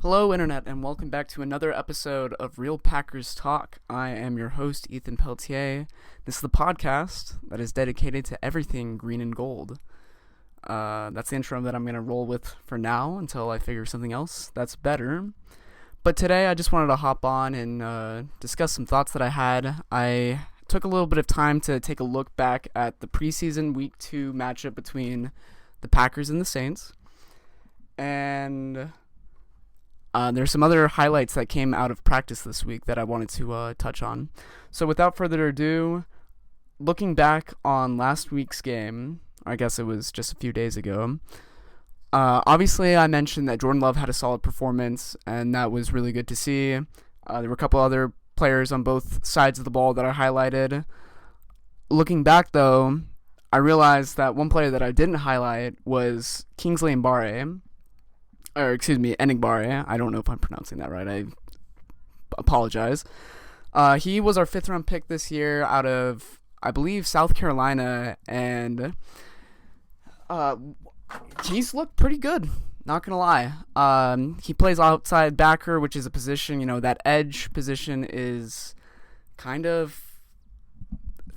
Hello, Internet, and welcome back to another episode of Real Packers Talk. I am your host, Ethan Peltier. This is the podcast that is dedicated to everything green and gold. That's the intro that I'm going to roll with for now until I figure something else that's better. But today I just wanted to hop on and discuss some thoughts that I had. I took a little bit of time to take a look back at the preseason Week 2 matchup between the Packers and the Saints. And there's some other highlights that came out of practice this week that I wanted to touch on. So without further ado, looking back on last week's game, I guess it was just a few days ago, obviously I mentioned that Jordan Love had a solid performance, and that was really good to see. There were a couple other players on both sides of the ball that I highlighted. Looking back, though, I realized that one player that I didn't highlight was Kingsley Enagbare. I don't know if I'm pronouncing that right. I apologize. He was our 5th round pick this year out of, I believe, South Carolina, and he's looked pretty good, not gonna lie. He plays outside backer, which is a position, that edge position is kind of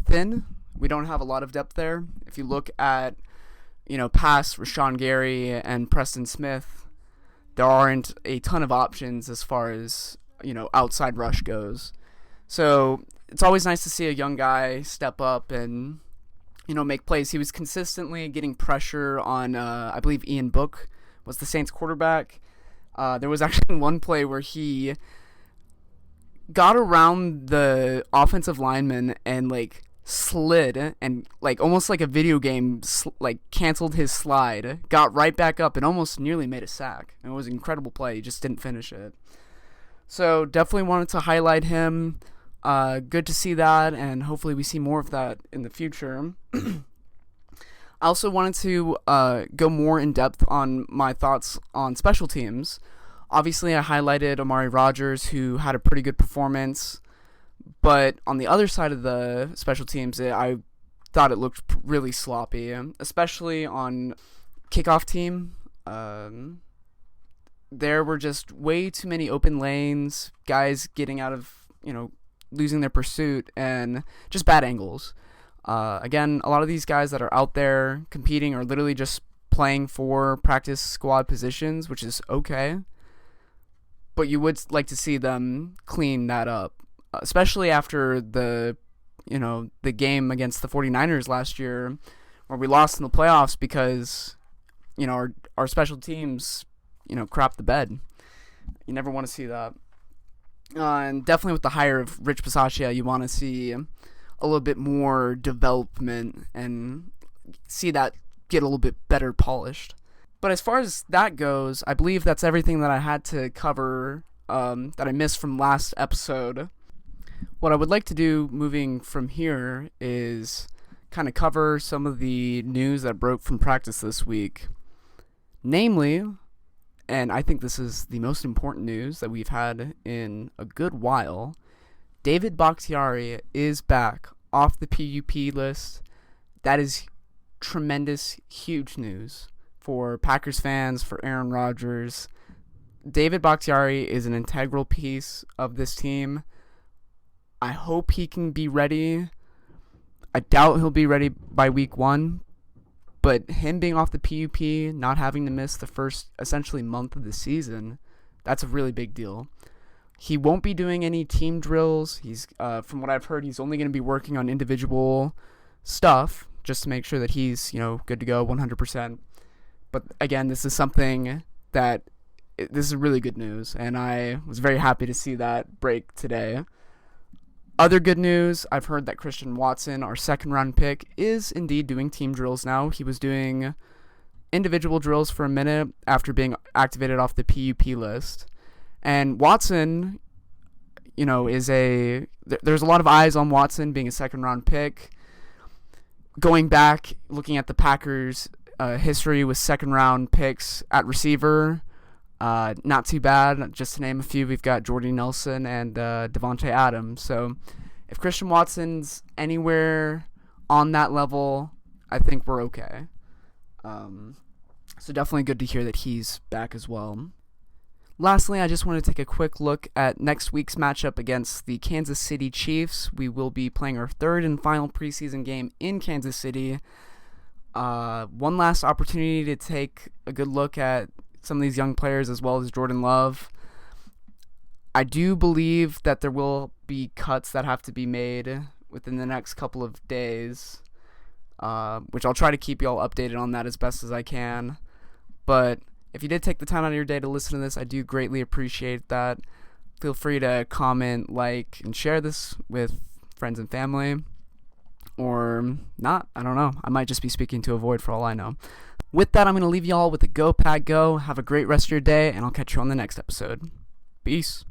thin. We don't have a lot of depth there. If you look at, past Rashawn Gary and Preston Smith, there aren't a ton of options as far as, outside rush goes. So it's always nice to see a young guy step up and, make plays. He was consistently getting pressure on, I believe Ian Book was the Saints quarterback. There was actually one play where he got around the offensive lineman and, slid and, almost like a video game, canceled his slide, got right back up and almost nearly made a sack. It was an incredible play. He just didn't finish it. So definitely wanted to highlight him. Good to see that, and hopefully we see more of that in the future. I also wanted to go more in depth on my thoughts on special teams. Obviously, I highlighted Amari Rodgers, who had a pretty good performance. But on the other side of the special teams, I thought it looked really sloppy, especially on kickoff team. There were just way too many open lanes, guys getting out of, losing their pursuit, and just bad angles. Again, a lot of these guys that are out there competing are literally just playing for practice squad positions, which is okay. But you would like to see them clean that up. Especially after the game against the 49ers last year, where we lost in the playoffs because, our special teams, crapped the bed. You never want to see that. And definitely with the hire of Rich Bisaccia, you want to see a little bit more development and see that get a little bit better polished. But as far as that goes, I believe that's everything that I had to cover that I missed from last episode. What I would like to do moving from here is kind of cover some of the news that broke from practice this week. Namely, and I think this is the most important news that we've had in a good while, David Bakhtiari is back off the PUP list. That is tremendous, huge news for Packers fans, for Aaron Rodgers. David Bakhtiari is an integral piece of this team. I hope he can be ready. I doubt he'll be ready by week 1. But him being off the PUP, not having to miss the first essentially month of the season, that's a really big deal. He won't be doing any team drills. He's, from what I've heard, he's only going to be working on individual stuff just to make sure that he's, good to go 100%. But again, this is something that, this is really good news. And I was very happy to see that break today. Other good news, I've heard that Christian Watson, our 2nd round pick, is indeed doing team drills now. He was doing individual drills for a minute after being activated off the PUP list. And Watson, there's a lot of eyes on Watson being a 2nd round pick. Going back, looking at the Packers' history with 2nd round picks at receiver, not too bad. Just to name a few, we've got Jordy Nelson and Devontae Adams. So if Christian Watson's anywhere on that level, I think we're okay. So definitely good to hear that he's back as well. Lastly, I just want to take a quick look at next week's matchup against the Kansas City Chiefs. We will be playing our third and final preseason game in Kansas City. One last opportunity to take a good look at some of these young players as well as Jordan Love. I do believe that there will be cuts that have to be made within the next couple of days, which I'll try to keep you all updated on that as best as I can. But if you did take the time out of your day to listen to this, I do greatly appreciate that. Feel free to comment, like, and share this with friends and family. Or not, I don't know. I might just be speaking to a void for all I know. With that, I'm going to leave you all with a Go Pack Go. Have a great rest of your day, and I'll catch you on the next episode. Peace.